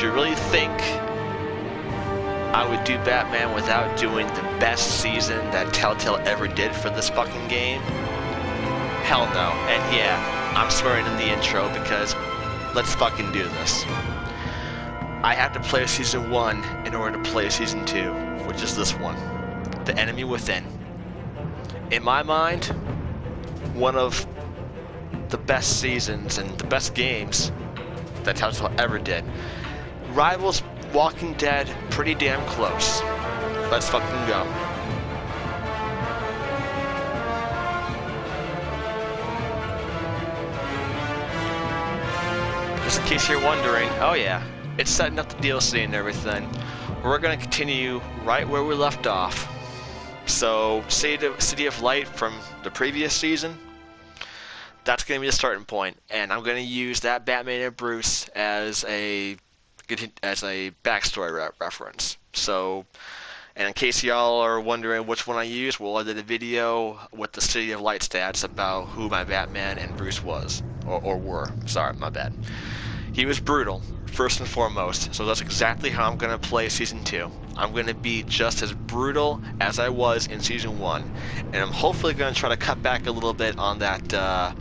you really think I would do Batman without doing the best season that Telltale ever did for this fucking game? Hell no. And yeah, I'm swearing in the intro because let's fucking do this. I have to play Season 1 in order to play Season 2, which is this one, The Enemy Within. In my mind, one of the best seasons and the best games that Telltale ever did. Rivals Walking Dead pretty damn close. Let's fucking go. Just in case you're wondering, oh yeah, it's setting up the DLC and everything. We're gonna continue right where we left off. So, City of Light from the previous season, that's gonna be the starting point, and I'm gonna use that Batman and Bruce as a backstory reference. So, and in case y'all are wondering which one I use, well, I did a video with the City of Light stats about who my Batman and Bruce was, or were. Sorry, my bad. He was brutal, first and foremost, so that's exactly how I'm going to play Season 2. I'm going to be just as brutal as I was in Season 1, and I'm hopefully going to try to cut back a little bit on that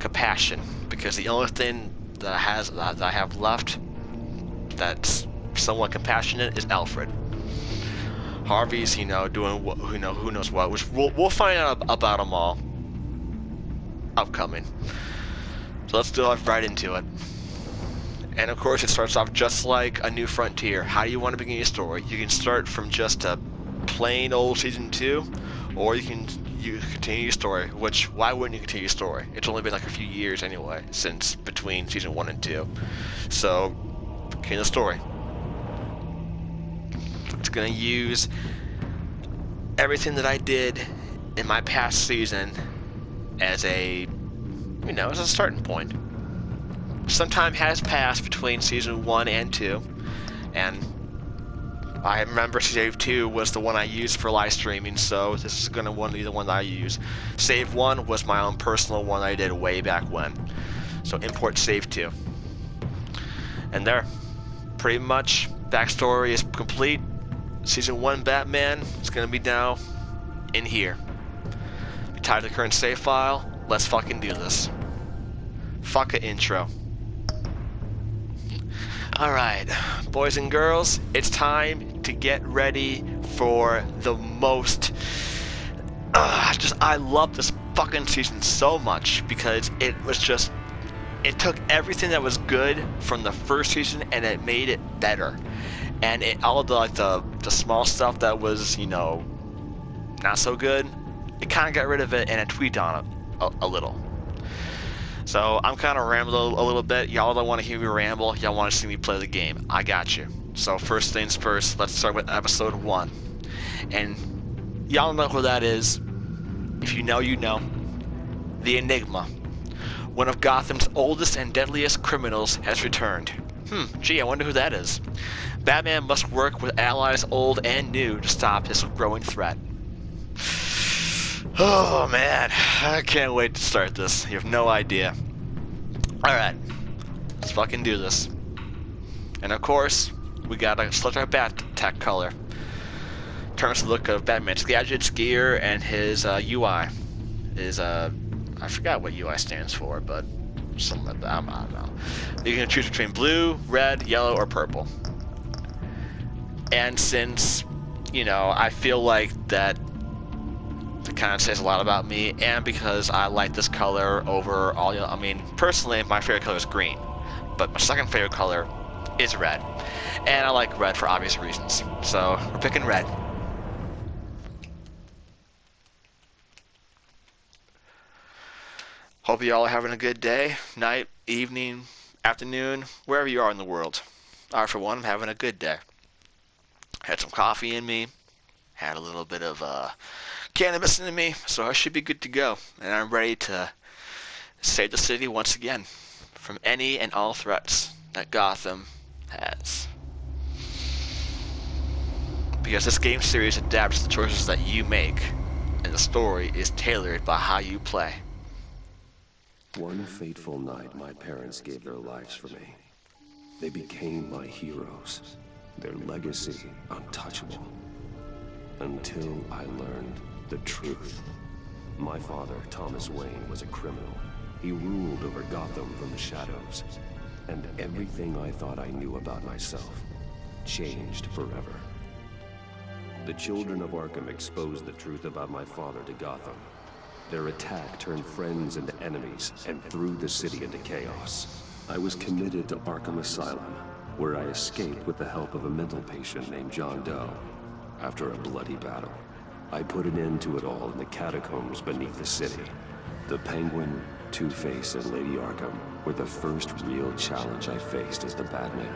compassion, because the only thing that I have left that's somewhat compassionate is Alfred. Harvey's, doing who knows what, which we'll find out about them all upcoming. So let's dive right into it. And of course, it starts off just like a New Frontier. How do you want to begin your story? You can start from just a plain old Season 2, or you continue your story, which, why wouldn't you continue your story? It's only been like a few years anyway, since between Season 1 and 2. So, continue the story. It's going to use everything that I did in my past season as a starting point. Some time has passed between Season 1 and 2, and I remember Save 2 was the one I used for live streaming, so this is going to be the one that I use. Save 1 was my own personal one I did way back when, so import Save 2. And there, pretty much, backstory is complete. Season 1 Batman is going to be now in here. Tied to the current save file, let's fucking do this. Fuck a intro. Alright, boys and girls, it's time to get ready for the most... I love this fucking season so much because it took everything that was good from the first season and it made it better. And all of the small stuff that was, not so good, it kind of got rid of it and it tweaked on it a little. So I'm kind of rambling a little bit. Y'all don't want to hear me ramble. Y'all want to see me play the game. I got you. So first things first, let's start with episode 1. And y'all know who that is. If you know, you know. The Enigma. One of Gotham's oldest and deadliest criminals has returned. Gee, I wonder who that is. Batman must work with allies old and new to stop his growing threat. Oh man, I can't wait to start this. You have no idea. Alright, let's fucking do this. And of course, we gotta select our bat tech color. Turns the look of Batman's gadgets, gear, and his UI. I forgot what UI stands for, but something like that, I don't know. You can choose between blue, red, yellow, or purple. And since, I feel like that it kind of says a lot about me, and because I like this color over all, personally, my favorite color is green, but my second favorite color is red, and I like red for obvious reasons, so we're picking red. Hope you all are having a good day, night, evening, afternoon, wherever you are in the world. I, for one, am having a good day. Had some coffee in me, had a little bit of cannabis in me, so I should be good to go. And I'm ready to save the city once again from any and all threats that Gotham has. Because this game series adapts to the choices that you make, and the story is tailored by how you play. One fateful night, my parents gave their lives for me. They became my heroes. Their legacy untouchable. Until I learned the truth. My father, Thomas Wayne, was a criminal. He ruled over Gotham from the shadows. And everything I thought I knew about myself changed forever. The children of Arkham exposed the truth about my father to Gotham. Their attack turned friends into enemies and threw the city into chaos. I was committed to Arkham Asylum, where I escaped with the help of a mental patient named John Doe. After a bloody battle, I put an end to it all in the catacombs beneath the city. The Penguin, Two-Face, and Lady Arkham were the first real challenge I faced as the Batman.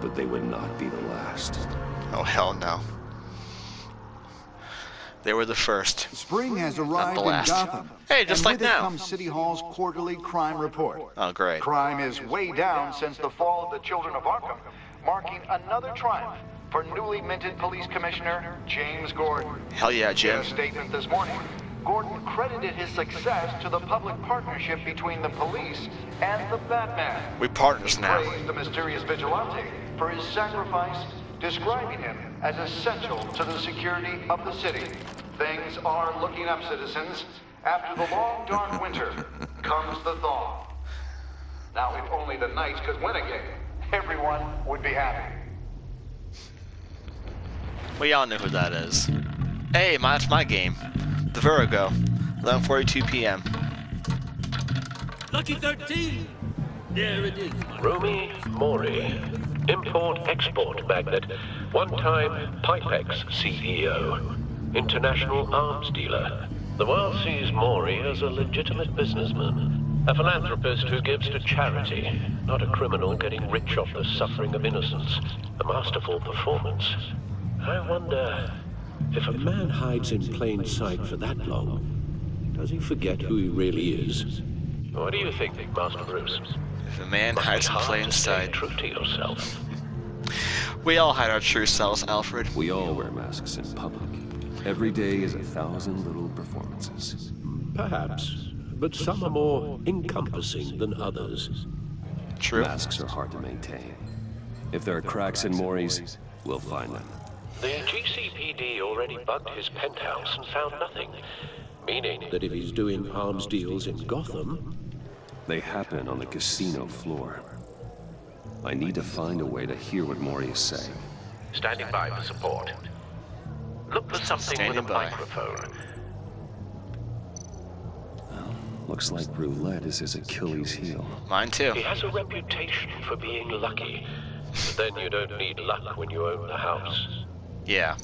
But they would not be the last. Oh, hell no. They were the first. Spring has arrived in Gotham. Hey, just like now. And with it comes City Hall's quarterly crime report. Oh, great. Crime is way down since the fall of the Children of Arkham, marking another triumph for newly minted Police Commissioner James Gordon. Hell yeah, Jim. In a statement this morning, Gordon credited his success to the public partnership between the police and the Batman. We partners now. He praised the mysterious vigilante for his sacrifice, describing him as essential to the security of the city. Things are looking up, citizens. After the long, dark winter comes the thaw. Now, if only the Knights could win again, everyone would be happy. We all know who that is. Hey, that's my game. The Virgo. 11:42 p.m. Lucky 13! There it is. Romy Mori, import-export magnate, one-time Pipex CEO, international arms dealer. The world sees Mori as a legitimate businessman, a philanthropist who gives to charity, not a criminal getting rich off the suffering of innocence. A masterful performance. I wonder, if a man hides in plain sight for that long, does he forget who he really is? What do you think, Master Bruce? If a man hides in plain sight. True to yourself. We all hide our true selves, Alfred. We all wear masks in public. Every day is 1,000 little performances. Perhaps, but some are more encompassing than others. True. Masks are hard to maintain. If there are cracks in Mori's, we'll find them. The GCPD already bugged his penthouse and found nothing, meaning that if he's doing arms deals in Gotham... They happen on the casino floor. I need to find a way to hear what Mori is saying. Standing by for support. Look for something with a microphone. Well, looks like roulette is his Achilles heel. Mine too. He has a reputation for being lucky, but then you don't need luck when you own the house. Yeah.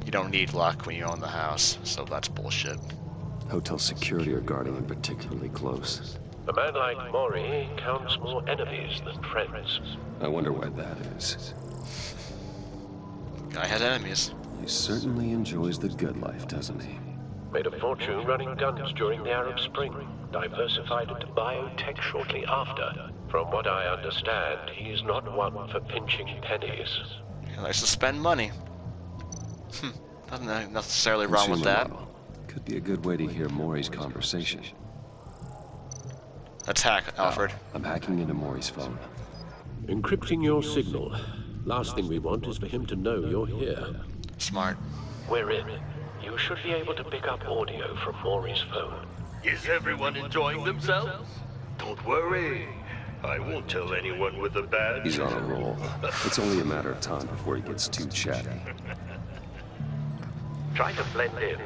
You don't need luck when you own the house, so that's bullshit. Hotel security are guarding him particularly close. A man like Mori counts more enemies than friends. I wonder why that is. Guy has enemies. He certainly enjoys the good life, doesn't he? Made a fortune running guns during the Arab Spring. Diversified into biotech shortly after. From what I understand, he's not one for pinching pennies. He likes to spend money. Nothing necessarily wrong with that. Model. Could be a good way to hear Mori's conversation. Let's hack, Alfred. I'm hacking into Mori's phone. Encrypting your signal. Last thing we want is for him to know you're here. Smart. We're in. You should be able to pick up audio from Mori's phone. Is everyone enjoying themselves? Don't worry. I won't tell anyone with a badge. He's on a roll. It's only a matter of time before he gets too chatty. Try to blend in.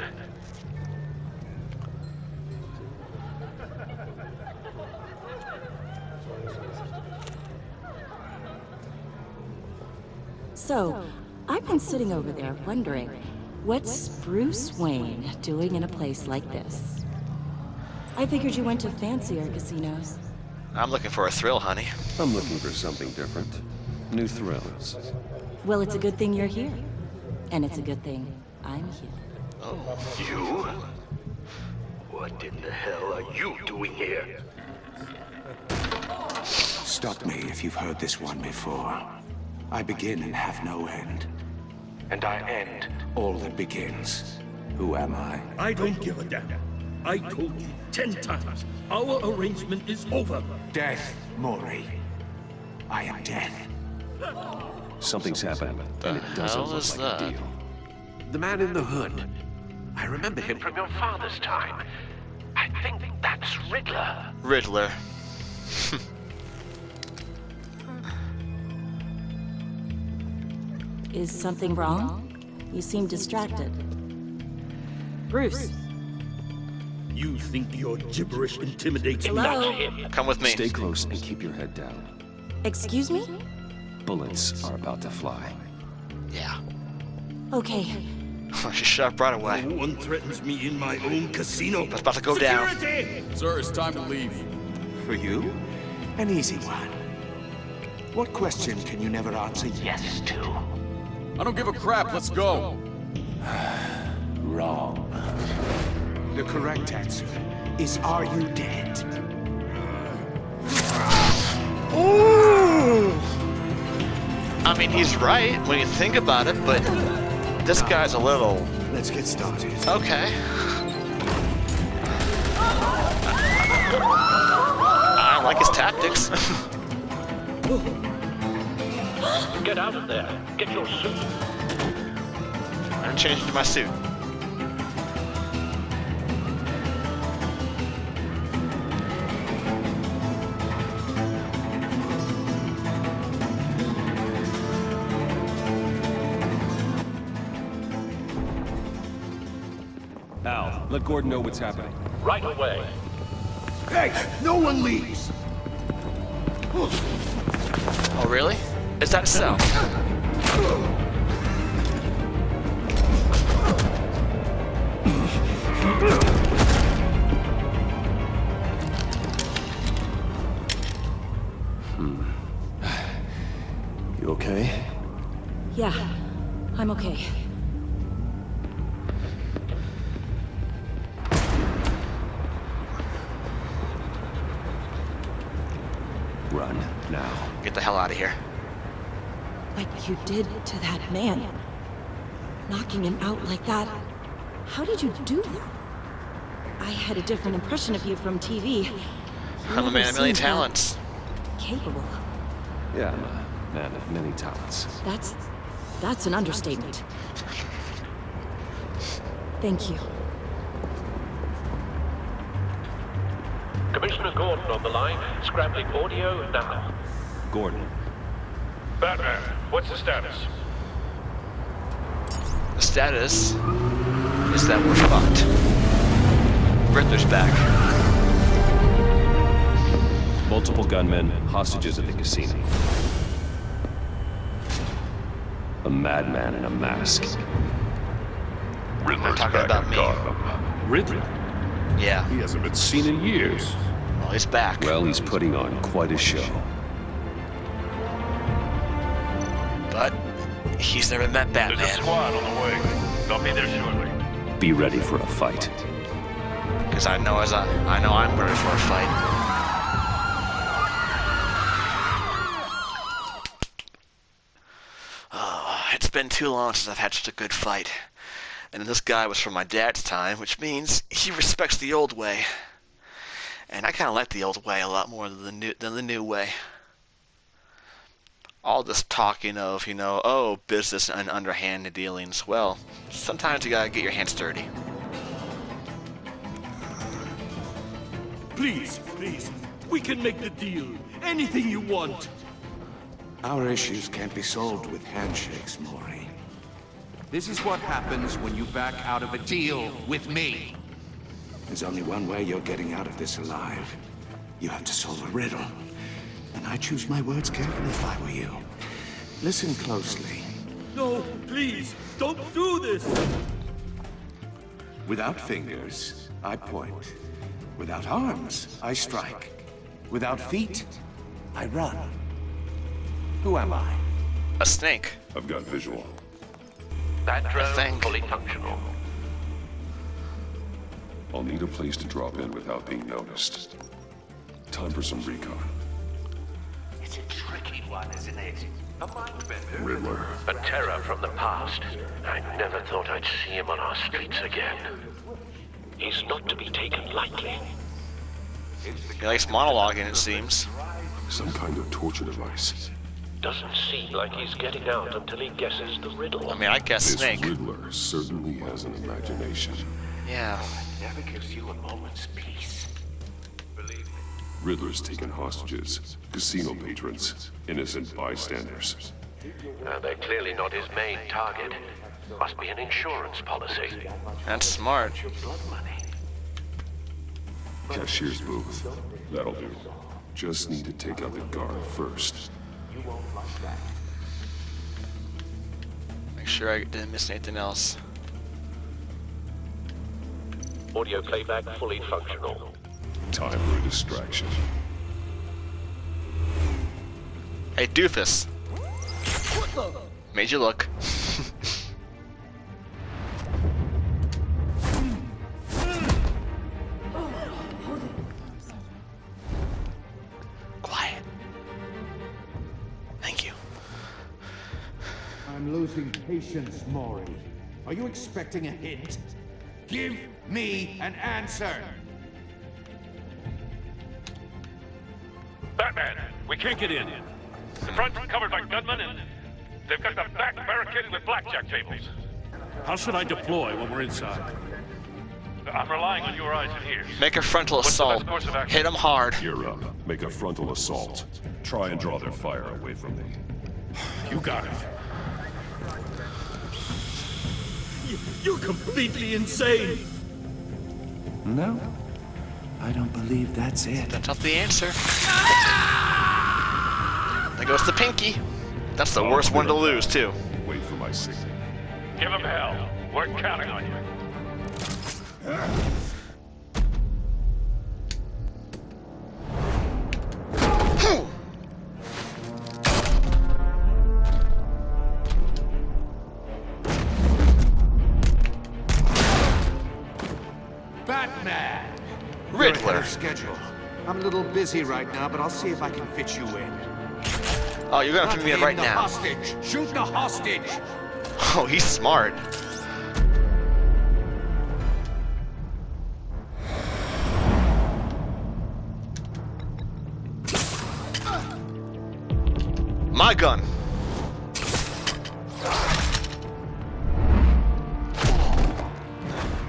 So, I've been sitting over there wondering, what's Bruce Wayne doing in a place like this? I figured you went to fancier casinos. I'm looking for a thrill, honey. I'm looking for something different. New thrills. Well, it's a good thing you're here. And it's a good thing I'm here. Oh. You? What in the hell are you doing here? Stop me if you've heard this one before. I begin and have no end. And I end all that begins. Who am I? I don't give a damn. I told you 10 times. Our arrangement is over. Death, Mori. I am dead. Something's happened, and it doesn't hell look is like a that? deal. The man in the hood. I remember him from your father's time. I think that's Riddler. Riddler. Is something wrong? You seem distracted. Bruce. You think your gibberish intimidates me? Hello? Come with me. Stay close and keep your head down. Excuse me? Bullets are about to fly. Yeah. Okay. She shot right away. No one threatens me in my own casino. That's about to go down. Security! Sir, it's time to leave. For you, an easy one. What question can you never answer yes to? I don't give a crap. Let's go. Wrong. The correct answer is, are you dead? Ooh! I mean, he's right when you think about it, but this guy's a little... Let's get started. Okay. I like his tactics. Get out of there. Get your suit. I'm changing to my suit. Al, let Gordon know what's happening. Right away. Hey, no one leaves! Oh, really? Is that so? You okay? Yeah, I'm okay. Run, now. Get the hell out of here. What you did to that man. Knocking him out like that. How did you do that? I had a different impression of you from TV. I'm a man of million Never seemed that talents. Capable. Yeah, I'm a man of many talents. That's an understatement. Thank you. Commissioner Gordon on the line. Scrambling audio now. Gordon, Batman, what's the status? The status is that we're fucked. Riddler's back. multiple gunmen, hostages at the casino. A madman in a mask. They're talking about me. Riddler? Yeah. He hasn't been seen in years. Well, he's back. Well, he's putting on quite a show. But he's never met There's a Batman. squad on the way. They'll be there shortly. Be ready for a fight. Because I know I'm ready for a fight. Oh, it's been too long since I've had such a good fight. And this guy was from my dad's time, which means he respects the old way. And I kind of like the old way a lot more than the new way. All this talking of, business and underhand dealings. Well, sometimes you gotta get your hands dirty. Please, we can make the deal. Anything you want. Our issues can't be solved with handshakes, Maury. This is what happens when you back out of a deal with me. There's only one way you're getting out of this alive. You have to solve a riddle. And I choose my words carefully if I were you. Listen closely. No, please, don't do this. Without fingers, I point. Without arms, I strike. Without feet, I run. Who am I? A snake. I've got visual. That drone think. fully functional. I'll need a place to drop in without being noticed. Time for some recon. It's a tricky one, isn't it? A mind bender. Riddler. A terror from the past. I never thought I'd see him on our streets again. He's not to be taken lightly. He likes monologuing, it seems. Some kind of torture device. Doesn't seem like he's getting out until he guesses the riddle. I mean, I guess This Snake. Riddler certainly has an imagination. Yeah. Never gives you a moment's peace. Riddler's taken hostages, casino patrons, innocent bystanders. They're clearly not his main target. Must be an insurance policy. That's smart. Cashier's booth. That'll do. Just need to take out the guard first. Make sure I didn't miss anything else. Audio playback fully functional. Time for a distraction. Hey, doofus. Made you look. Quiet. Thank you. I'm losing patience, Maury. Are you expecting a hint? Give me an answer! Batman, we can't get in. The front's covered by gunmen, and they've got the back barricaded with blackjack tables. How should I deploy when we're inside? I'm relying on your eyes and ears. Make a frontal What's the assault. best course of action? Hit him hard. Gear up. Make a frontal assault. Try and draw their fire away from me. You got it. You're completely insane! No, I don't believe that's it. That's not the answer. There goes the pinky. That's the worst one to lose, too. Wait for my signal. Give them hell. We're counting on you. Batman! Riddler. Schedule. I'm a little busy right now, but I'll see if I can fit you in. Oh, you're gonna put me in right the now. Hostage! Shoot the hostage! Oh, he's smart. My gun.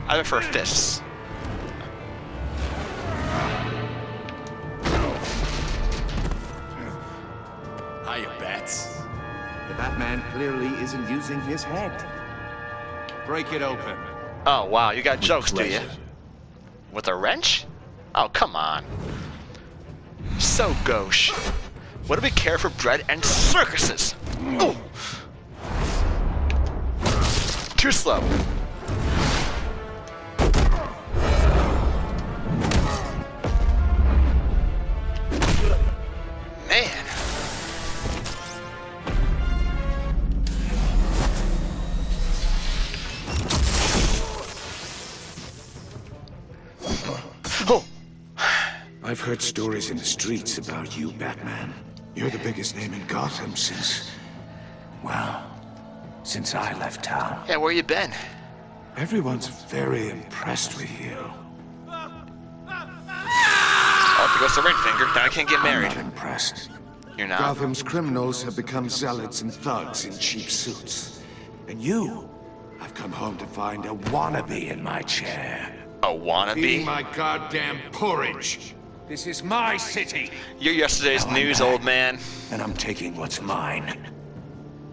I prefer fists. Hiya, Bats. The Batman clearly isn't using his head. Break it open. Oh wow, you got jokes, do you? pleasure. With a wrench? Oh, come on. So gauche. What do we care for bread and circuses? Oh. Too slow. Man. Oh. I've heard stories in the streets about you, Batman. You're the biggest name in Gotham since... well, since I left town. Yeah, where you been? Everyone's very impressed with you. Oh, there goes the ring finger. Now I can't get I'm married. not impressed. You're not? Gotham's criminals have become zealots and thugs in cheap suits. And you, I've come home to find a wannabe in my chair. A wannabe? Eating my goddamn porridge. This is my city. You're yesterday's Now I'm news, back. old man. And I'm taking what's mine.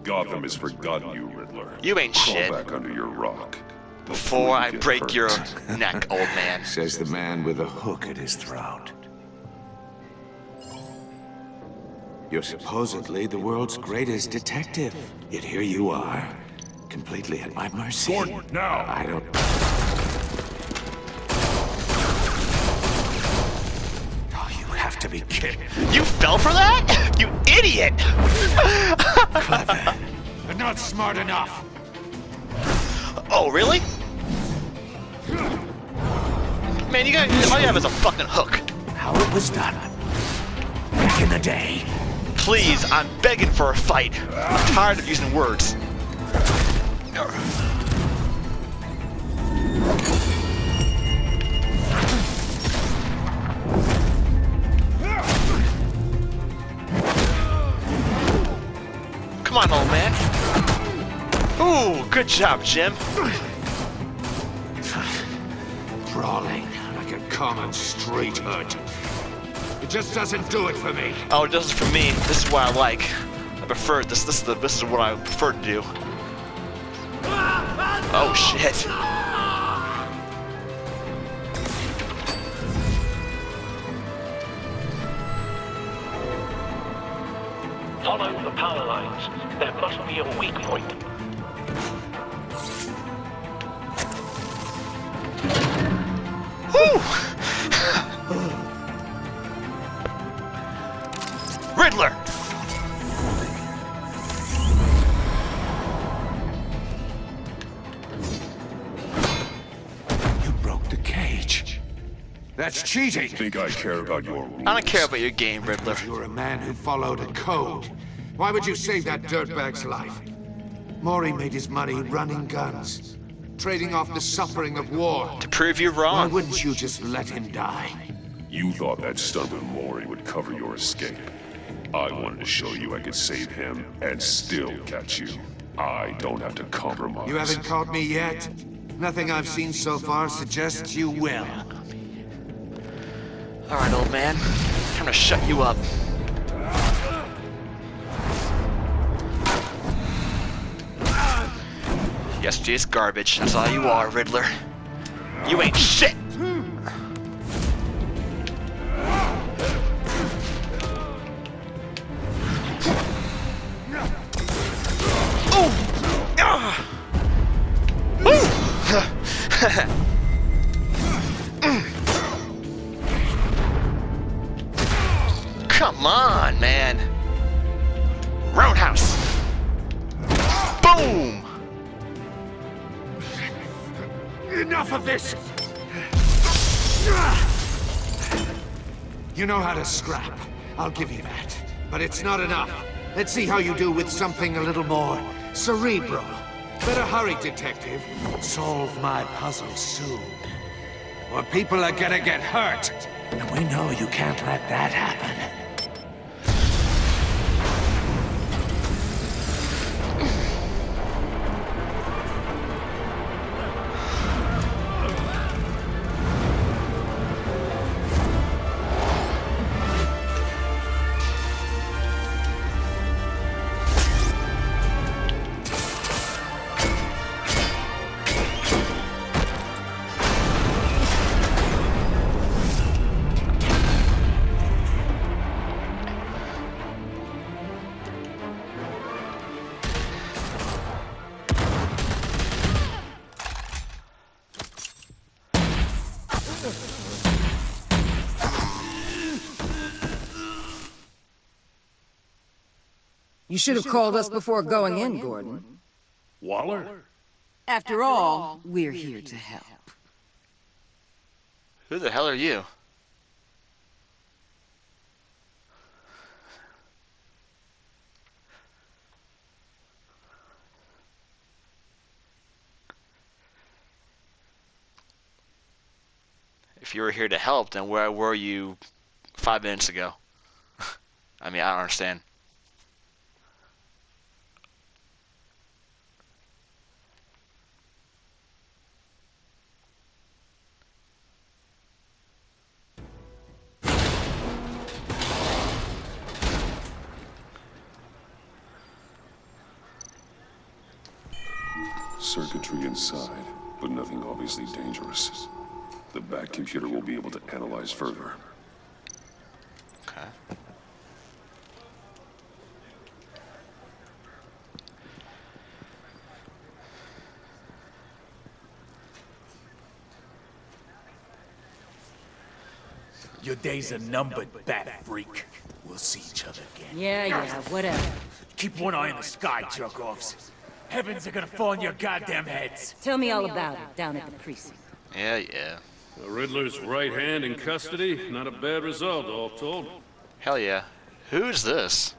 Gotham has forgotten you, Riddler. You ain't Crawl shit. back under your rock. Before I you get break hurt. your neck, old man. Says the man with a hook at his throat. You're supposedly the world's greatest detective. Yet here you are, completely at my mercy. Gordon, now! I don't... Oh, you have to be kidding. You fell for that? You idiot! Clever. But not smart enough. Oh, really? Man, you got all you have is a fucking hook. How it was done. Back in the day. Please, I'm begging for a fight. I'm tired of using words. Good job, Jim. Brawling like a common street hood. It just doesn't do it for me. Oh, it doesn't for me. This is what I like. I prefer this. This is what I prefer to do. Oh shit. Follow the power lines. There must be a weak point. Whew. Riddler! You broke the cage. That's cheating. Think I care about your rules? I don't care about your game, Riddler. You're a man who followed a code. Why would you save that dirtbag's life? Maury made his money running guns, trading off the suffering of war. To prove you Why wrong. wouldn't you just let him die? You thought that stunt with Maury would cover your escape. I wanted to show you I could save him and still catch you. I don't have to compromise. You haven't caught me yet. Nothing I've seen so far suggests you will. Alright, old man. Time to shut you up. Yes, just garbage. That's all you are, Riddler. You ain't shit! Come on, man. Roundhouse. Boom. Enough of this! You know how to scrap. I'll give you that. But it's not enough. Let's see how you do with something a little more cerebral. Better hurry, detective. Solve my puzzle soon. Or people are gonna get hurt. And we know you can't let that happen. You should have called us before going in, Gordon. Waller? After all, we're here to help. Who the hell are you? If you were here to help, then where were you 5 minutes ago? I mean, I don't understand. Circuitry inside, but nothing obviously dangerous. The back computer will be able to analyze further. Okay. Your days are numbered, bat freak. We'll see each other again. Yeah, whatever. Keep one eye in the sky, jerk-offs. Heavens are gonna fall on your goddamn heads. Tell me all about it down at the precinct. Yeah. The Riddler's right hand in custody. Not a bad result, all told. Hell yeah. Who's this?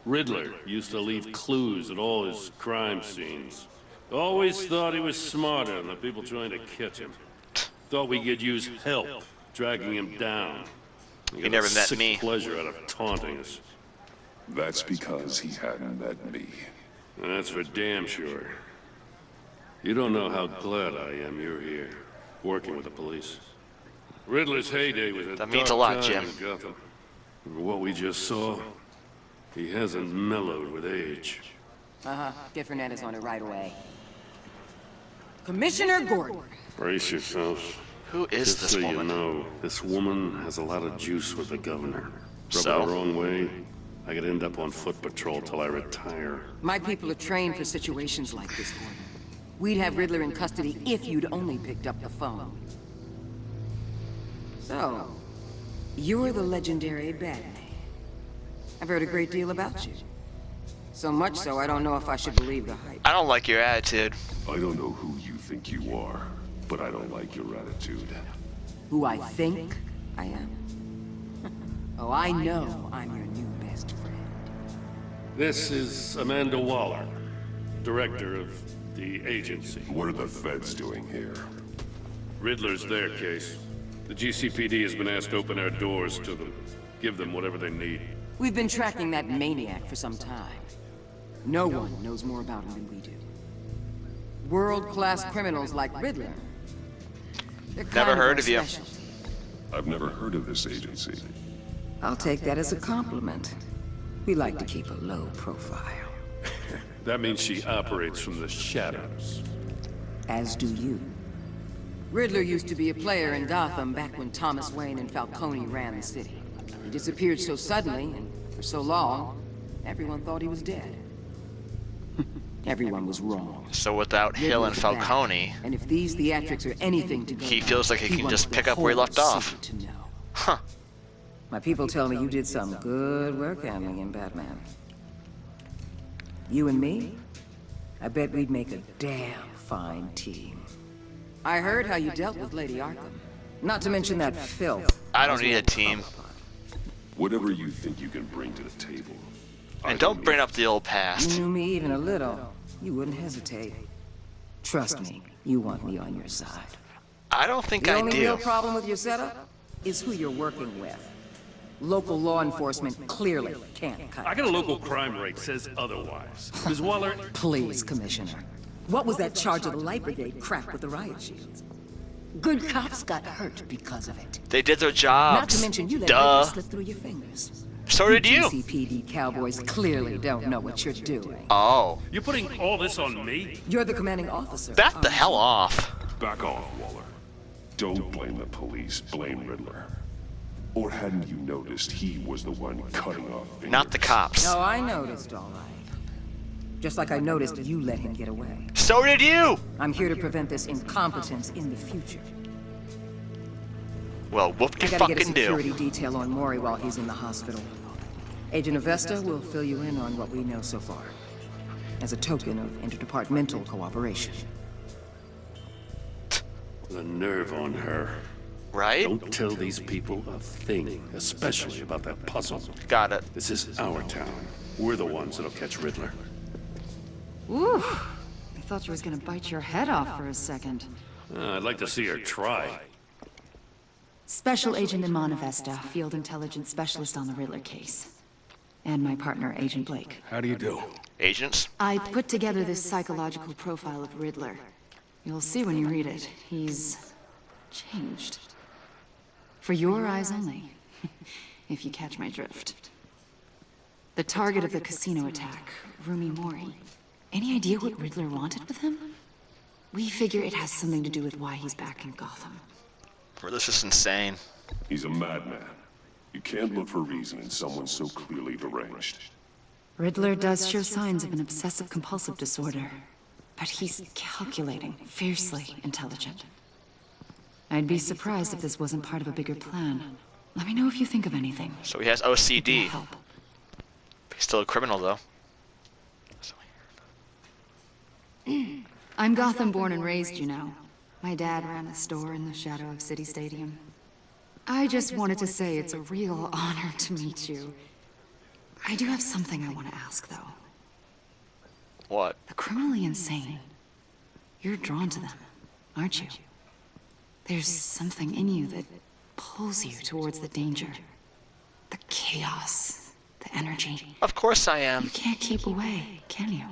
Riddler used to leave clues at all his crime scenes. Always thought he was smarter than the people trying to catch him. Thought we could use help dragging him down. He never met sick me. Pleasure out of taunting us. That's because he hadn't met me. That's for damn sure. You don't know how glad I am you're here, working with the police. Riddler's heyday was a That means a lot, dark time Jim. in Gotham. For what we just saw, he hasn't mellowed with age. Get Fernandez on it right away. Commissioner Gordon. Brace yourself. Who is Just this so woman? you know, this woman has a lot of juice with the governor. Rub So? it the wrong way, I could end up on foot patrol till I retire. My people are trained for situations like this, Gordon. We'd have Riddler in custody if you'd only picked up the phone. So, you're the legendary Batman. I've heard a great deal about you. So much so, I don't know if I should believe the hype. I don't like your attitude. I don't know who you think you are, but I don't like your attitude. Who I think I am? Oh, I know I'm your new best friend. This is Amanda Waller, director of the agency. What are the feds doing here? Riddler's their case. The GCPD has been asked to open our doors to them, give them whatever they need. We've been tracking that maniac for some time. No one knows more about him than we do. World-class criminals like Riddler. They're Never kind heard our of you. specialty. I've never heard of this agency. I'll take that as a compliment. We like to keep a low profile. That means she operates from the shadows. As do you. Riddler used to be a player in Gotham back when Thomas Wayne and Falcone ran the city. He disappeared so suddenly and for so long, everyone thought he was dead. Everyone was wrong. So without Hill and Riddler's back. Falcone, And if these theatrics are anything to go he by, feels like he can wants just the pick up where he whole left off. city to know. Huh. My people tell me you did some good work handling in Batman. You and me? I bet we'd make a damn fine team. I heard how you dealt with Lady Arkham. Not to mention that filth. I don't need a team. Whatever you think you can bring to the table. And don't bring up the old past. You knew me even a little, you wouldn't hesitate. Trust me, you want me on your side. I don't think The I only real do. problem with your setup is who you're working with. Local law enforcement clearly can't cut I it. got a local crime rate says otherwise. Ms. Waller, Please, Commissioner. What was that charge of the Light Brigade crap with the riot shields? Good cops got hurt because of it. They did their Not jobs. to mention you let Duh. it slip through your fingers. So did you. GCPD cowboys clearly don't know what you're doing. Oh. you're putting all this on me? You're the commanding officer. Back the aren't hell you? off. Back off, Waller. Don't blame the police, blame Riddler. Or hadn't you noticed he was the one cutting off fingers? Not the cops. No, I noticed, all right. Just like I noticed you let him get away. So did you. I'm here to prevent this incompetence in the future. Well, whoop I de gotta get a fucking do. security detail on Maury while he's in the hospital. Agent Avesta will fill you in on what we know so far, as a token of interdepartmental cooperation. The nerve on her. Right? Don't tell these people a thing, especially about that puzzle. Got it. This is our town. We're the ones that'll catch Riddler. Ooh, I thought you was gonna bite your head off for a second. I'd like to see her try. Special Agent Iman Avesta, Field Intelligence Specialist on the Riddler case. And my partner, Agent Blake. How do you do? Agents? I put together this psychological profile of Riddler. You'll see when you read it. He's changed. For your eyes only, if you catch my drift. The target of the casino attack, Rumi Mori. Any idea what Riddler wanted with him? We figure it has something to do with why he's back in Gotham. This is insane. He's a madman. You can't look for reason in someone so clearly deranged. Riddler does show signs of an obsessive-compulsive disorder, but he's calculating, fiercely intelligent. I'd be surprised if this wasn't part of a bigger plan. Let me know if you think of anything. So he has It will OCD. help. He's still a criminal, though. I'm Gotham born and raised, you know. My dad ran a store in the shadow of City Stadium. I just wanted to say it's a real honor to meet you. I do have something I want to ask, though. What? The criminally insane. You're drawn to them, aren't you? There's something in you that pulls you towards the danger. The chaos, the energy. Of course I am. You can't keep away, can you?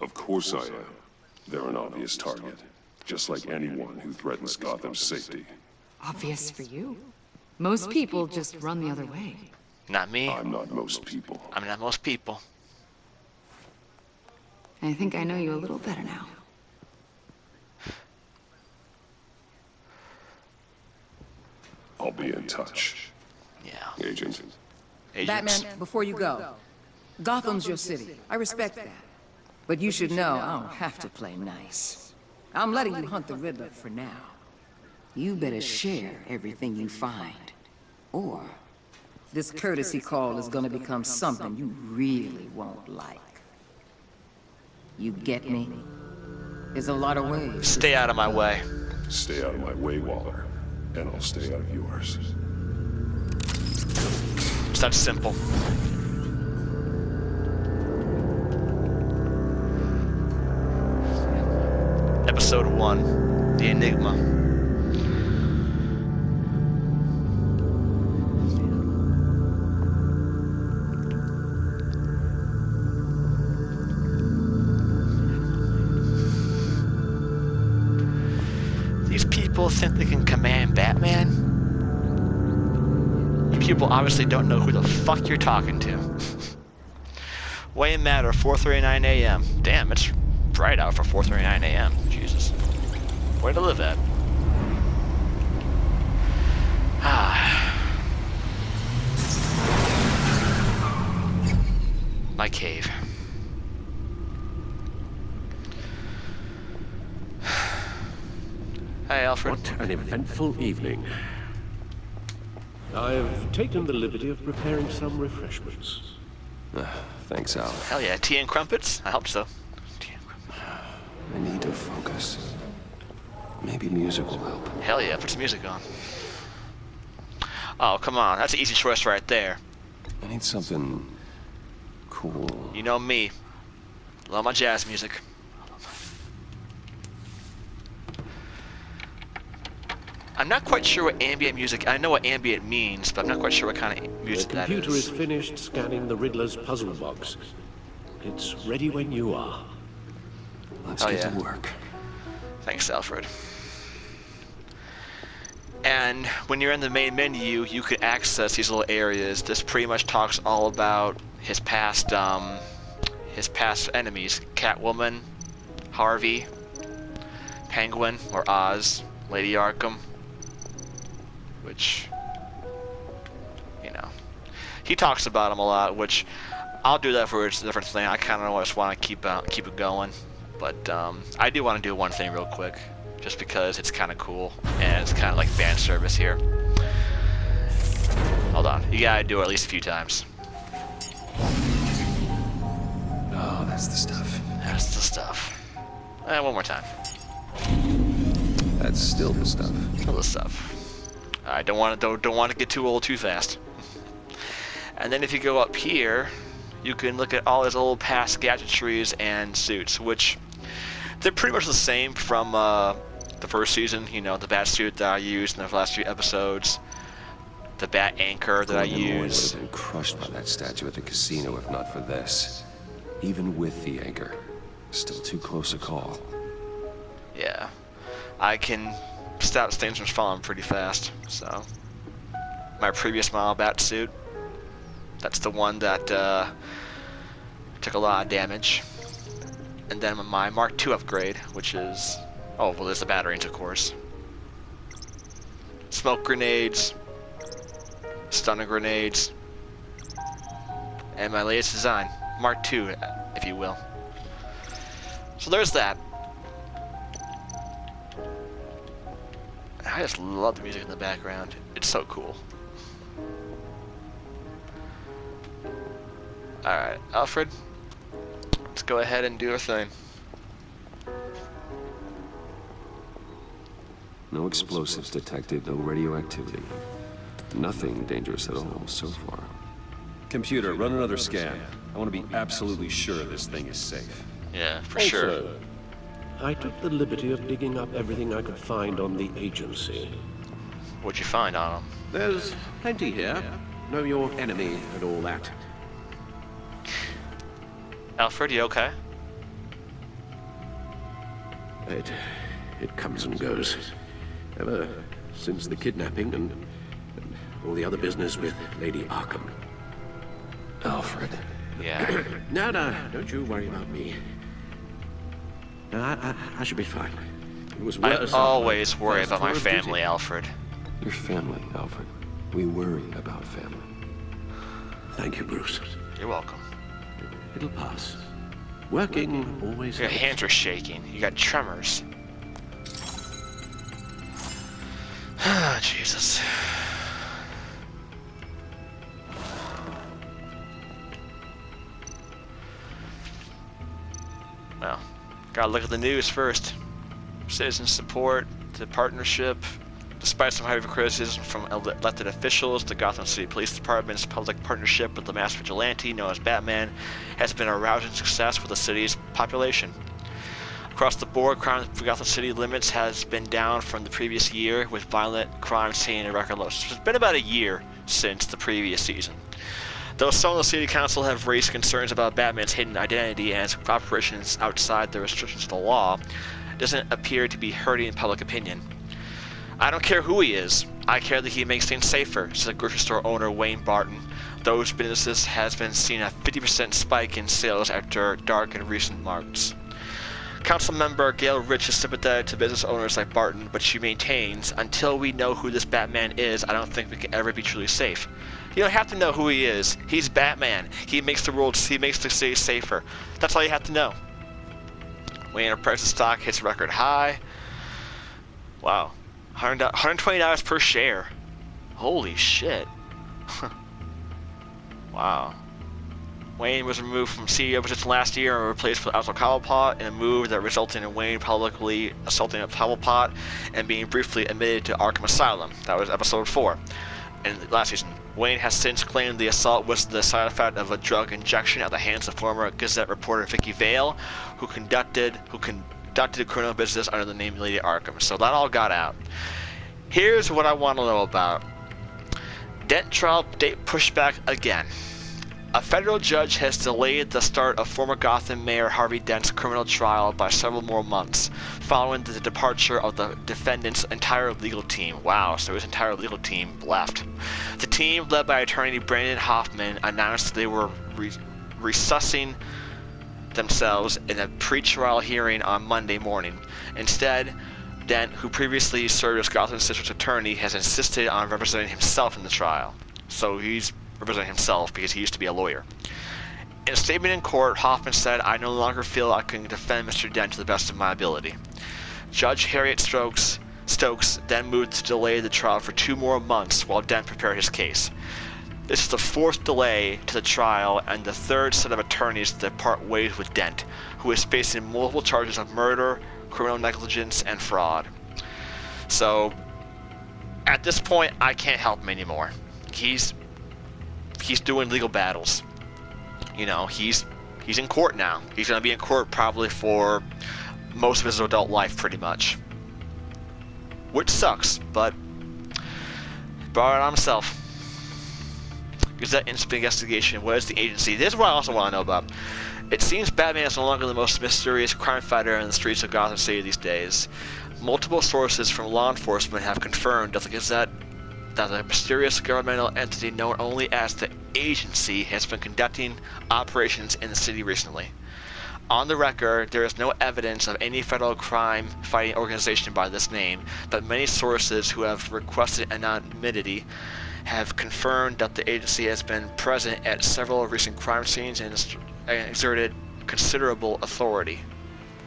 Of course I am. They're an obvious target, just like anyone who threatens Gotham's safety. Obvious for you. Most people just run the other way. Not me. I'm not most people. I'm not most people. I think I know you a little better now. I'll be in touch. Yeah. Agent. Batman, before you go, Gotham's your city. I respect that. But you should know I don't have to play nice. I'm letting you hunt the Riddler for now. You better share everything you find. Or this courtesy call is gonna become something you really won't like. You get me? There's a lot of ways. Stay out of my way. Stay out of my way, Waller. And I'll stay out of yours. It's that simple. Episode 1, The Enigma. These people think they can command Batman? You people obviously don't know who the fuck you're talking to. Wayne Matter, 4:39 a.m. Damn, it's bright out for 4:39 a.m. Jesus. Where to live at? My cave. Hey, Alfred. What an eventful evening. I've taken the liberty of preparing some refreshments. Thanks, Al. Hell yeah, tea and crumpets? I hope so. I need to focus. Maybe music will help. Hell yeah, put some music on. Oh, come on. That's an easy choice right there. I need something cool. You know me. Love my jazz music. I'm not quite sure what ambient music... I know what ambient means, but I'm not quite sure what kind of music that is. The computer is finished scanning the Riddler's puzzle box. It's ready when you are. Let's get to work. Thanks, Alfred. And when you're in the main menu, you can access these little areas. This pretty much talks all about his past enemies: Catwoman, Harvey, Penguin or Oz, Lady Arkham. Which, you know, he talks about them a lot. Which I'll do that for a different thing. I kind of just want to keep it going. But I do want to do one thing real quick, just because it's kind of cool, and it's kind of like fan service here. Hold on, you gotta do it at least a few times. Oh, that's the stuff. That's the stuff. And one more time. That's still the stuff. Still the stuff. I don't want to get too old too fast. And then if you go up here, you can look at all his old past gadgetries and suits, which they're pretty much the same from the first season. You know, the bat suit that I used in the last few episodes, the bat anchor that I used. Would have been crushed by that statue at the casino if not for this. Even with the anchor, still too close a call. Yeah, I can stop things from falling pretty fast. So, my previous model bat suit, that's the one that took a lot of damage. And then my Mark II upgrade, which is... oh, well, there's the batteries, of course. Smoke grenades. Stunner grenades. And my latest design. Mark II, if you will. So there's that. I just love the music in the background. It's so cool. Alright, Alfred. Let's go ahead and do our thing. No explosives detected, no radioactivity. Nothing dangerous at all so far. Computer, run another scan. I want to be absolutely sure this thing is safe. Yeah, for sure. Also, I took the liberty of digging up everything I could find on the agency. What'd you find on them? There's plenty here. Know your enemy and all that. Alfred, you okay? It comes and goes. Ever since the kidnapping and all the other business with Lady Arkham. Alfred. Yeah. No, don't you worry about me. No, I should be fine. It was worse. I always worry about my family, Alfred. Your family, Alfred. We worry about family. Thank you, Bruce. You're welcome. It'll pass. Working always Your helps. hands are shaking. You got tremors. Jesus. Well, gotta look at the news first. Citizen support, the partnership. Despite some heavy criticism from elected officials, the Gotham City Police Department's public partnership with the masked vigilante known as Batman has been a rousing success for the city's population. Across the board, crime for Gotham City limits has been down from the previous year, with violent crime seeing a record low. It's been about a year since the previous season. Though some of the city council have raised concerns about Batman's hidden identity and his operations outside the restrictions of the law, it doesn't appear to be hurting public opinion. I don't care who he is. I care that he makes things safer, said grocery store owner Wayne Barton. Those businesses has been seeing a 50% spike in sales after dark in recent months. Council member Gail Rich is sympathetic to business owners like Barton, but she maintains, until we know who this Batman is, I don't think we can ever be truly safe. You don't have to know who he is. He's Batman. He makes the city safer. That's all you have to know. Wayne Enterprises stock hits record high. Wow. $120 per share. Holy shit. Wow. Wayne was removed from CEO position last year and replaced with Oswald Cobblepot in a move that resulted in Wayne publicly assaulting Cobblepot and being briefly admitted to Arkham Asylum. That was episode 4 in last season. Wayne has since claimed the assault was the side effect of a drug injection at the hands of former Gazette reporter Vicky Vale, who conducted a criminal business under the name Lady Arkham. So that all got out. Here's what I want to know about. Dent trial date pushed back again. A federal judge has delayed the start of former Gotham Mayor Harvey Dent's criminal trial by several more months, following the departure of the defendant's entire legal team. Wow, so his entire legal team left. The team, led by attorney Brandon Hoffman, announced they were resuscitating themselves in a pre-trial hearing on Monday morning. Instead, Dent, who previously served as Gotham District Attorney, has insisted on representing himself in the trial. So he's representing himself because he used to be a lawyer. In a statement in court, Hoffman said, "I no longer feel I can defend Mr. Dent to the best of my ability." Judge Harriet Stokes then moved to delay the trial for 2 more months while Dent prepared his case. This is the 4th delay to the trial and the 3rd set of attorneys that part ways with Dent, who is facing multiple charges of murder, criminal negligence, and fraud. So, at this point, I can't help him anymore. He's doing legal battles. You know, he's in court now. He's going to be in court probably for most of his adult life, pretty much. Which sucks, but brought it on himself. Because that investigation, what is the agency? This is what I also want to know about. It seems Batman is no longer the most mysterious crime fighter in the streets of Gotham City these days. Multiple sources from law enforcement have confirmed that the mysterious governmental entity known only as the Agency has been conducting operations in the city recently. On the record, there is no evidence of any federal crime-fighting organization by this name, but many sources who have requested anonymity have confirmed that the agency has been present at several recent crime scenes and exerted considerable authority.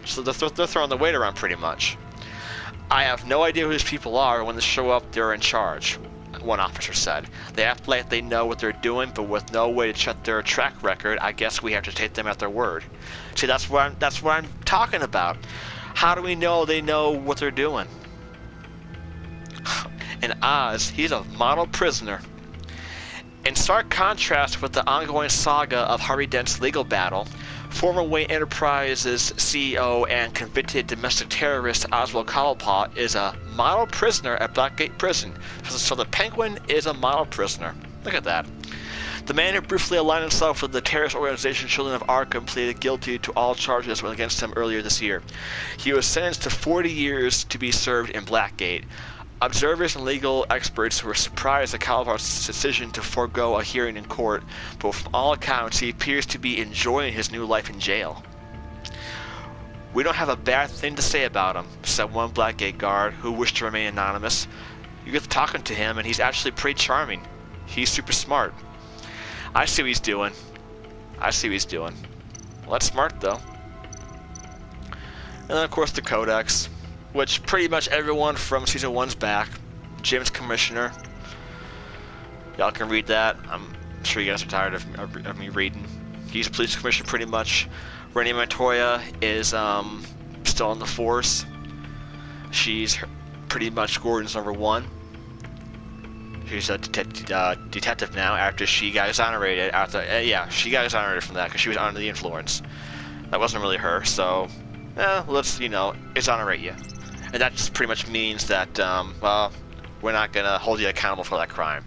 So they're throwing the weight around pretty much. I have no idea who these people are. When they show up, they're in charge, one officer said. They act like they know what they're doing, but with no way to check their track record, I guess we have to take them at their word. See, that's what I'm talking about. How do we know they know what they're doing? And Oz, he's a model prisoner. In stark contrast with the ongoing saga of Harvey Dent's legal battle, former Wayne Enterprises CEO and convicted domestic terrorist Oswald Cobblepot is a model prisoner at Blackgate Prison. So the Penguin is a model prisoner. Look at that. The man who briefly aligned himself with the terrorist organization Children of Arkham pleaded guilty to all charges against him earlier this year. He was sentenced to 40 years to be served in Blackgate. Observers and legal experts were surprised at Calvar's decision to forego a hearing in court, but from all accounts he appears to be enjoying his new life in jail. "We don't have a bad thing to say about him," said one Blackgate guard who wished to remain anonymous. "You get to talking to him and he's actually pretty charming. He's super smart." I see what he's doing. Well, that's smart though. And then of course the Codex, which pretty much everyone from Season 1's back. Jim's Commissioner. Y'all can read that. I'm sure you guys are tired of me reading. He's a police commissioner pretty much. Renee Montoya is still on the force. She's pretty much Gordon's #1. She's a detective now after she got exonerated. She got exonerated from that because she was under the influence. That wasn't really her, so let's, exonerate you. And that just pretty much means that, we're not going to hold you accountable for that crime.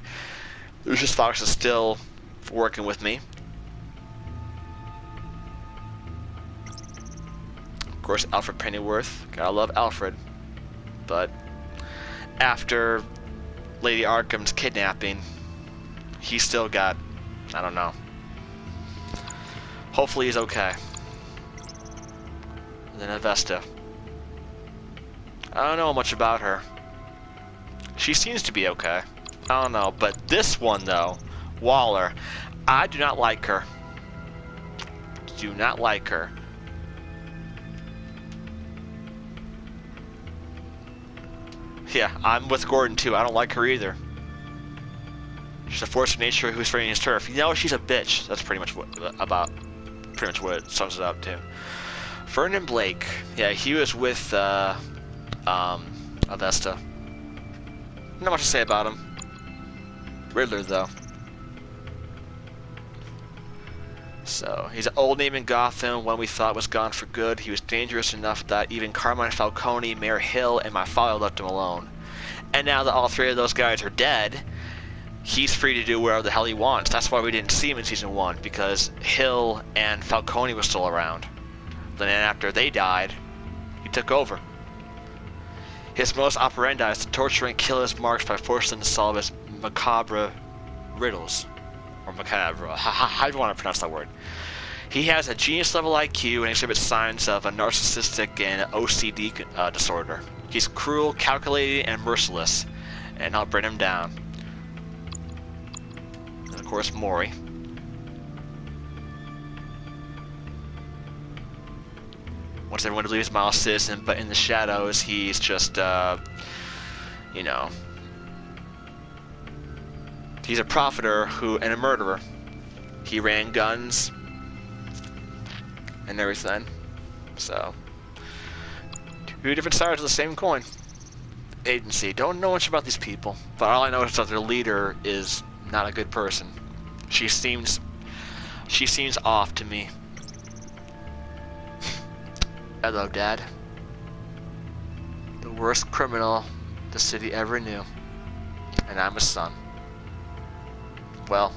Lucius Fox is still working with me. Of course, Alfred Pennyworth. Gotta love Alfred. But after Lady Arkham's kidnapping, he's still got, I don't know. Hopefully he's okay. And then Avesta. I don't know much about her. She seems to be okay. I don't know, but this one though, Waller, I do not like her. Do not like her. Yeah, I'm with Gordon too. I don't like her either. She's a force of nature who's fighting his turf. She's a bitch. That's pretty much what it sums it up to. Vernon Blake. Yeah, he was with Avesta. Not much to say about him. Riddler though. So, he's an old name in Gotham, one we thought was gone for good. He was dangerous enough that even Carmine Falcone, Mayor Hill, and my father left him alone. And now that all three of those guys are dead, he's free to do whatever the hell he wants. That's why we didn't see him in Season 1, because Hill and Falcone were still around. Then after they died, he took over. His modus operandi is to torture and kill his marks by forcing them to solve his macabre riddles. Or macabre. How do you want to pronounce that word? He has a genius-level IQ and exhibits signs of a narcissistic and OCD disorder. He's cruel, calculating, and merciless, and I'll bring him down. And of course, Mori. Once everyone believes Miles Citizen, but in the shadows, he's just, he's a profiteer and a murderer. He ran guns and everything. So, two different sides of the same coin. Agency. Don't know much about these people, but all I know is that their leader is not a good person. She seems off to me. Hello, Dad. The worst criminal the city ever knew. And I'm a son. Well,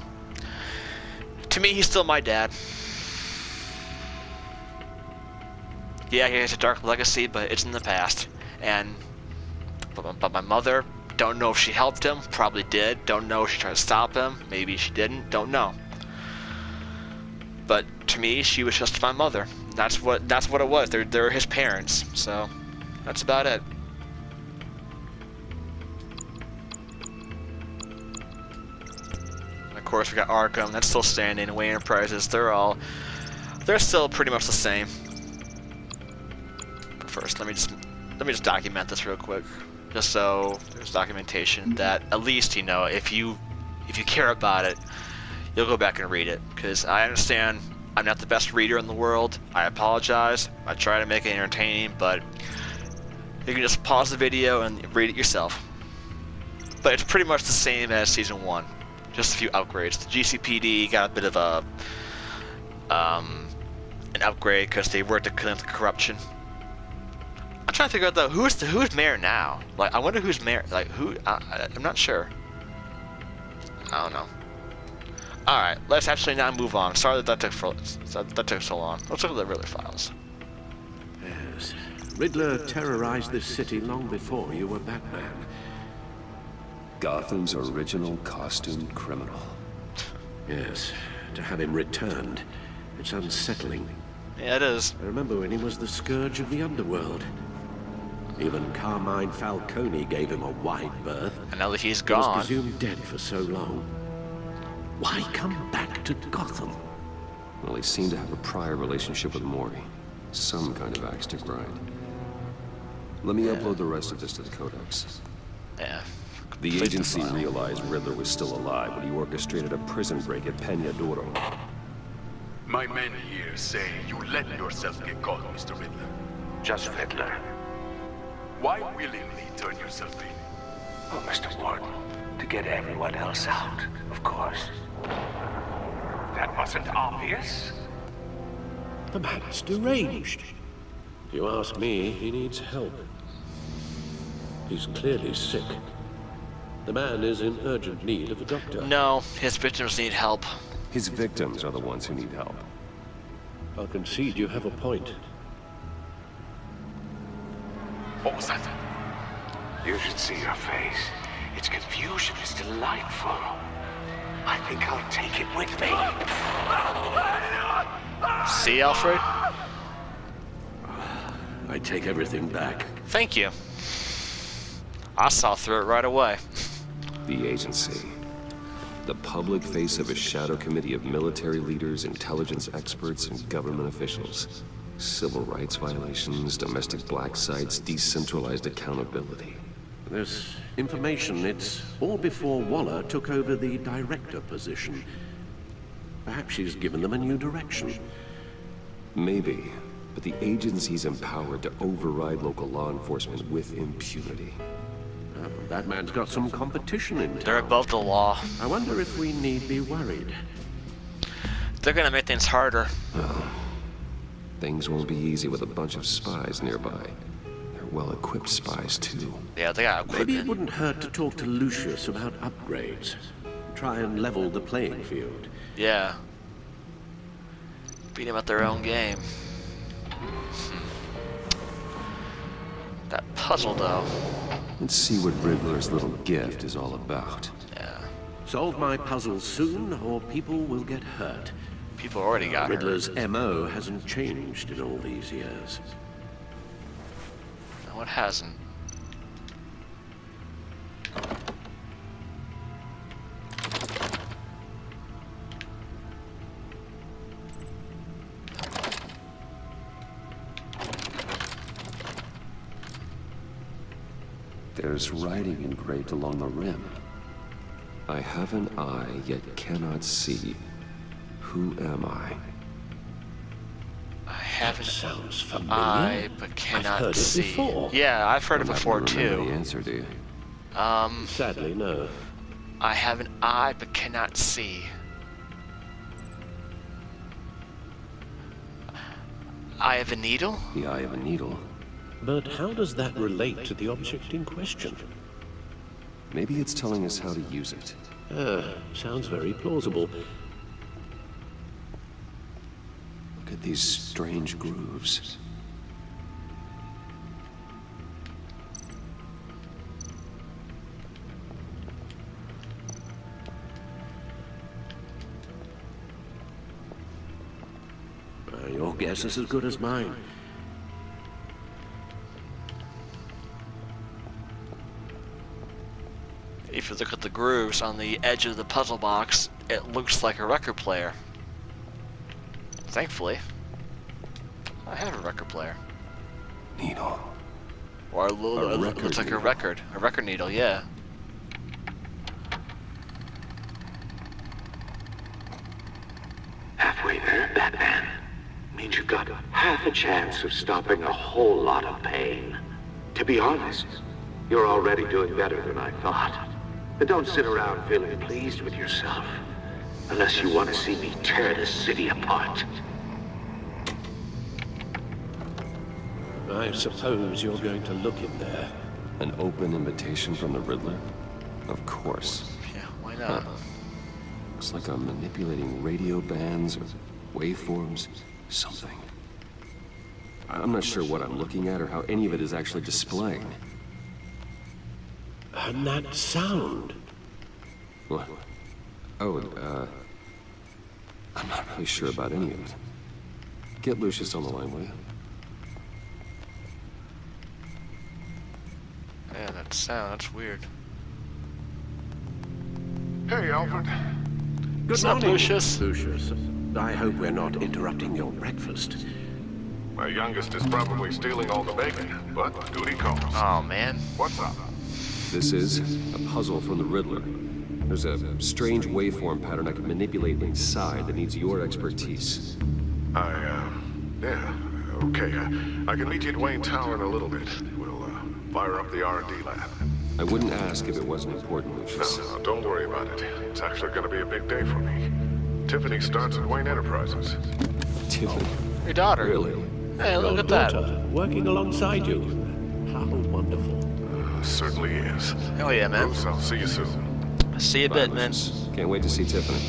to me, he's still my dad. Yeah, he has a dark legacy, but it's in the past. But my mother, don't know if she helped him, probably did. Don't know if she tried to stop him, maybe she didn't, don't know. But to me, she was just my mother. That's what it was. They're his parents, so that's about it. Of course, we got Arkham. That's still standing. Wayne Enterprises. They're still pretty much the same. But first, let me just document this real quick, just so there's documentation that at least if you care about it, you'll go back and read it. Because I understand I'm not the best reader in the world. I apologize. I try to make it entertaining, but you can just pause the video and read it yourself. But it's pretty much the same as Season 1. Just a few upgrades. The GCPD got a bit of an upgrade because they worked to clean up the corruption. I'm trying to figure out though who's mayor now. Like, I wonder who's mayor. Like, who? I'm not sure. I don't know. Alright, let's actually now move on. Sorry that took so long. Let's look at the Riddler files. Yes. Riddler terrorized this city long before you were Batman. Gotham's original costumed criminal. Yes. To have him returned, it's unsettling. Yeah, it is. I remember when he was the scourge of the underworld. Even Carmine Falcone gave him a wide berth. And now that he's He gone... was presumed dead for so long. Why come back to Gotham? Well, he seemed to have a prior relationship with Mori. Some kind of axe to grind. Let me upload the rest of this to the Codex. Yeah. The agency realized Riddler was still alive when he orchestrated a prison break at Peña Duro. My men here say you let yourself get caught, Mr. Riddler. Just Riddler. Why willingly turn yourself in? Oh, Mr. Warden, to get everyone else out, of course. That wasn't obvious. The man's deranged. If you ask me, he needs help. He's clearly sick. The man is in urgent need of a doctor. No, his victims need help. His victims are the ones who need help. I'll concede you have a point. What was that? You should see your face. Its confusion is delightful. I think I'll take it with me. See, Alfred? I take everything back. Thank you. I saw through it right away. The agency. The public face of a shadow committee of military leaders, intelligence experts, and government officials. Civil rights violations, domestic black sites, decentralized accountability. This information, it's all before Waller took over the director position. Perhaps she's given them a new direction. Maybe, but the agency's empowered to override local law enforcement with impunity. That man's got some competition in town. They're above the law. I wonder if we need be worried. They're gonna make things harder. Oh. Things won't be easy with a bunch of spies nearby. They're well-equipped spies, too. Yeah, they got equipment. Maybe it wouldn't hurt to talk to Lucius about upgrades. Try and level the playing field. Yeah. Beat them at their own game. That puzzle, though. Let's see what Riddler's little gift is all about. Yeah. Solve my puzzle soon, or people will get hurt. People already got Riddler's MO hasn't changed in all these years. No, it hasn't. There's writing engraved along the rim. I have an eye, yet cannot see. Who am I? I have Sounds an familiar. eye, but cannot I've heard see. it before. Yeah, I've heard it You'll before, not remember too. the answer, do you? Sadly, no. I have an eye, but cannot see. Eye of a needle? The eye of a needle. But how does that relate to the object in question? Maybe it's telling us how to use it. Sounds very plausible. Look at these strange grooves. Your guess is as good as mine. If you look at the grooves on the edge of the puzzle box, it looks like a record player. Thankfully, I have a record player. Needle. Or it looks like a record needle, yeah. Halfway there, Batman. Means you've got half a chance of stopping a whole lot of pain. To be honest, you're already doing better than I thought. But don't sit around feeling pleased with yourself. Unless you want to see me tear this city apart. I suppose you're going to look in there. An open invitation from the Riddler? Of course. Yeah, why not? Looks like I'm manipulating radio bands or waveforms, something. I'm not sure what I'm looking at or how any of it is actually displaying. And that sound. What? Oh, I'm not really sure about any of it. Get Lucius on the line, will you? Man, that sound, that's weird. Hey, Alfred. Good morning, Lucius. Lucius, I hope we're not interrupting your breakfast. My youngest is probably stealing all the bacon, but duty calls. Oh, man. What's up? This is a puzzle from the Riddler. There's a strange waveform pattern I can manipulate inside that needs your expertise. Yeah, okay. I can meet you at Wayne Tower in a little bit. We'll, fire up the R&D lab. I wouldn't ask if it wasn't important, Lucius. No, don't worry about it. It's actually gonna be a big day for me. Tiffany starts at Wayne Enterprises. Tiffany? Your daughter. Really? Hey, look Your at that. daughter, working alongside you. How wonderful. Certainly is. Hell yeah, man. Bruce, I'll see you soon. See you a bit, man. Can't wait to see Tiffany.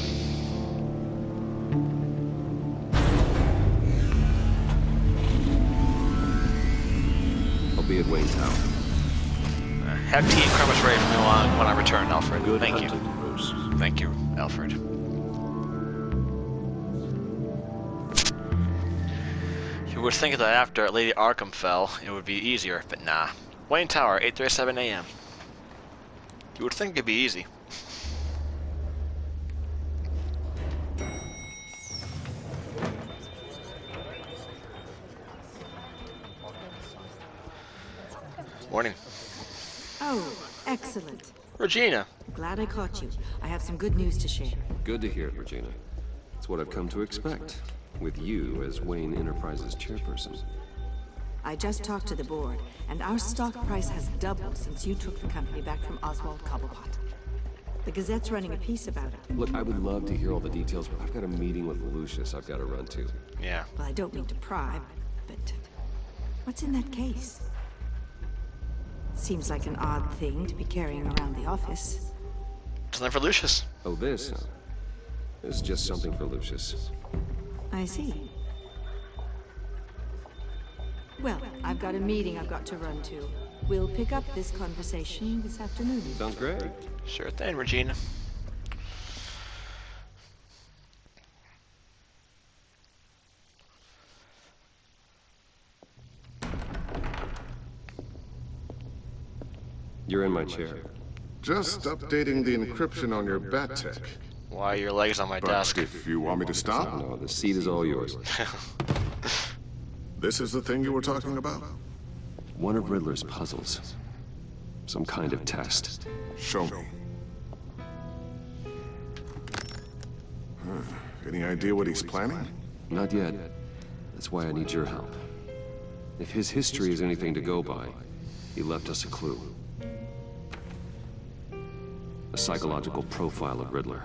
I'll be at Wayne Tower. Have tea and crumbs ready for me when I return, Alfred. Good Thank hunting, you. Bruce. Thank you, Alfred. You would think that after Lady Arkham fell, it would be easier, but nah. Wayne Tower, 8:37 a.m. You would think it'd be easy. Morning. Oh, excellent. Regina. Glad I caught you. I have some good news to share. Good to hear it, Regina. It's what I've come to expect, with you as Wayne Enterprises chairperson. I just talked to the board, and our stock price has doubled since you took the company back from Oswald Cobblepot. The Gazette's running a piece about it. Look, I would love to hear all the details, but I've got a meeting with Lucius I've got to run to. Yeah. Well, I don't mean to pry, but what's in that case? Seems like an odd thing to be carrying around the office. Something for Lucius. Oh, this? This is just something for Lucius. I see. Well, I've got a meeting I've got to run to. We'll pick up this conversation this afternoon. Sounds great. Sure thing, Regina. You're in my chair. Just updating the encryption on your bat tech. Why are your legs on my desk? If you want me to stop? No, the seat is all yours. This is the thing you were talking about? One of Riddler's puzzles. Some kind of test. Show me. Any idea what he's planning? Not yet. That's why I need your help. If his history is anything to go by, he left us a clue. A psychological profile of Riddler.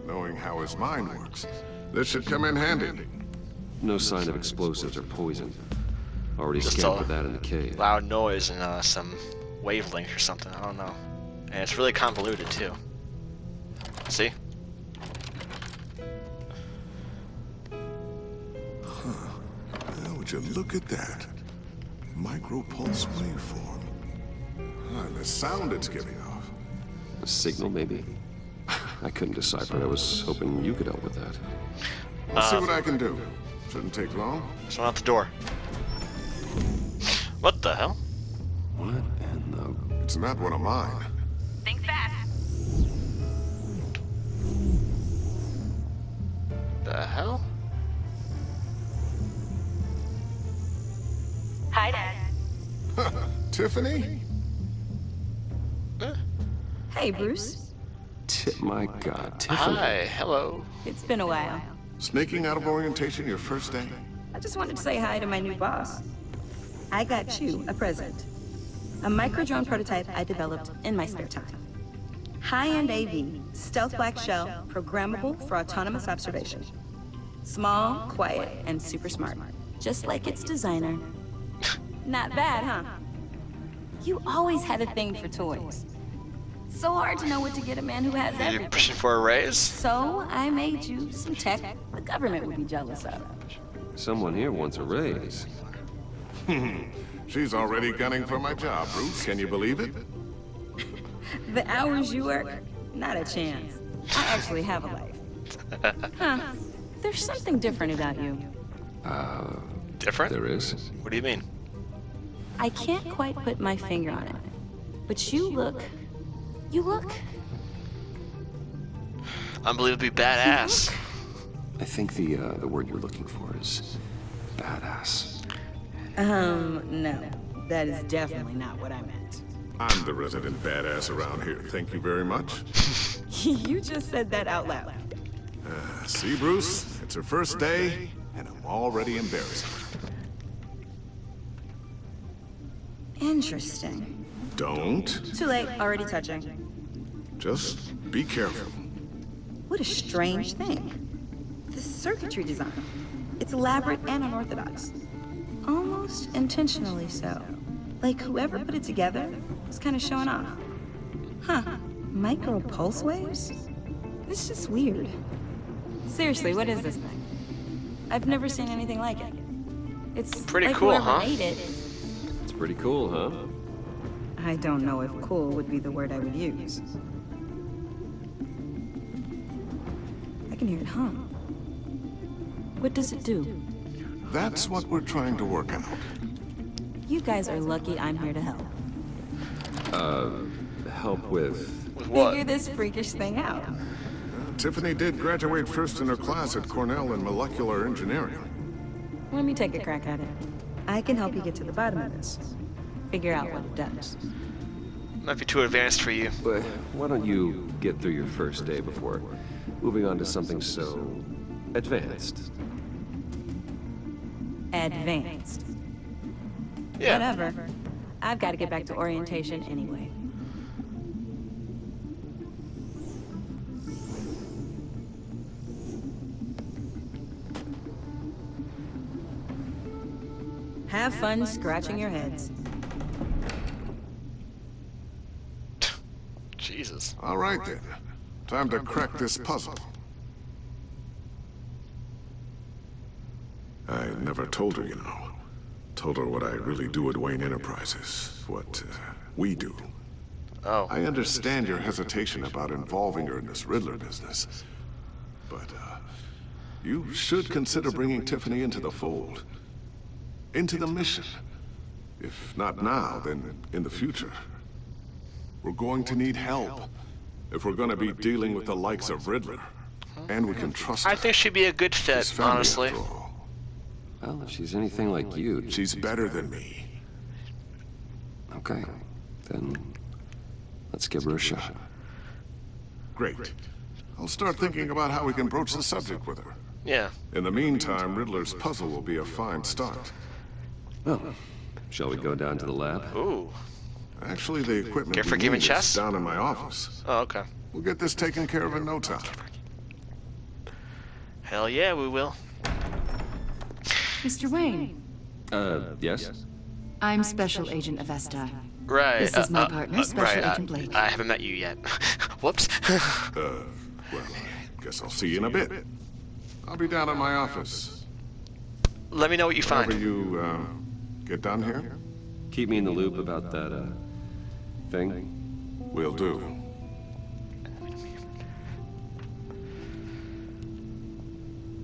Knowing how his mind works, this should come in handy. No sign of explosives or poison. Already Just scanned a for that in the cave. Loud noise and some wavelength or something. I don't know. And it's really convoluted too. See? Well, would you look at that? Micropulse waveform. And the sound it's giving off. A signal, maybe? I couldn't decipher it. I was hoping you could help with that. I'll see what I can do. Shouldn't take long. Someone out the door. What the hell? What in the... It's not one of mine. Think fast. The hell? Hi, Dad. Tiffany? Hey, Bruce. My God, Tiffany. Hi, hello. It's been a while. Sneaking out of orientation your first day? I just wanted to say hi to my new boss. I got you a present. A micro-drone prototype I developed in my spare time. High-end AV, stealth black shell, programmable for autonomous observation. Small, quiet, and super smart. Just like its designer. Not bad, huh? You always had a thing for toys. So hard to know what to get a man who has Are you everything. pushing for a raise? So I made you some tech the government would be jealous of. Someone here wants a raise. She's already gunning for my job, Bruce. Can you believe it? The hours you work, not a chance. I actually have a life. Huh. There's something different about you. Different? There is? What do you mean? I can't quite put my finger on it. But you look... Unbelievably badass. I think the word you're looking for is badass. No. That is definitely not what I meant. I'm the resident badass around here. Thank you very much. You just said that out loud. See, Bruce? It's her first day, and I'm already embarrassed. Interesting. Don't. Too late, already touching. Just be careful. What a strange thing. The circuitry design. It's elaborate and unorthodox. Almost intentionally so. Like whoever put it together was kind of showing off. Huh. Micro pulse waves? It's just weird. Seriously, what is this thing? I've never seen anything like it. It's pretty like cool, whoever huh? made it. It's pretty cool, huh? I don't know if cool would be the word I would use. I can hear it hum. What does it do? That's what we're trying to work out. You guys are lucky I'm here to help. Help with... With what? Figure this freakish thing out. Tiffany did graduate first in her class at Cornell in molecular engineering. Let me take a crack at it. I can help you get to the bottom of this. Figure out what it does. Might be too advanced for you. But why don't you get through your first day before moving on to something so... advanced? Advanced. Yeah. Whatever. I've got to get back to orientation anyway. Have fun scratching your heads. Jesus. All right, then. Time to crack this puzzle. I never told her, you know. Told her what I really do at Wayne Enterprises. What we do. Oh. I understand your hesitation about involving her in this Riddler business. But, you should consider bringing Tiffany into the fold. Into the mission. If not now, then in the future. We're going to need help. If we're going to be dealing with the likes of Riddler. And we can trust her. I think she'd be a good fit, She's family, honestly. after all. Well, if she's anything like you... She's better than me. Okay, then let's give her a shot. Great. I'll start thinking about how we can broach the subject with her. Yeah. In the meantime, Riddler's puzzle will be a fine start. Well, shall we go down to the lab? Ooh. Actually, the equipment Care for we giving need is chess? down in my office. Oh, okay. We'll get this taken care of in no time. Hell yeah, we will. Mr. Wayne, Yes? I'm Special Agent Avesta. Right. This is my partner, Special right, Agent Blake. I haven't met you yet. Whoops. Well, guess I'll see you in a bit. I'll be down at my office. Let me know what you find. Whenever you, get done here? Keep me in the loop about that, thing. Will do.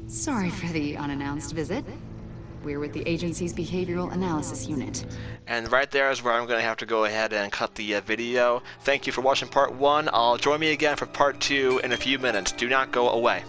Sorry for the unannounced visit. We're with the agency's behavioral analysis unit. And right there is where I'm going to have to go ahead and cut the video. Thank you for watching part 1. Join me again for part 2 in a few minutes. Do not go away.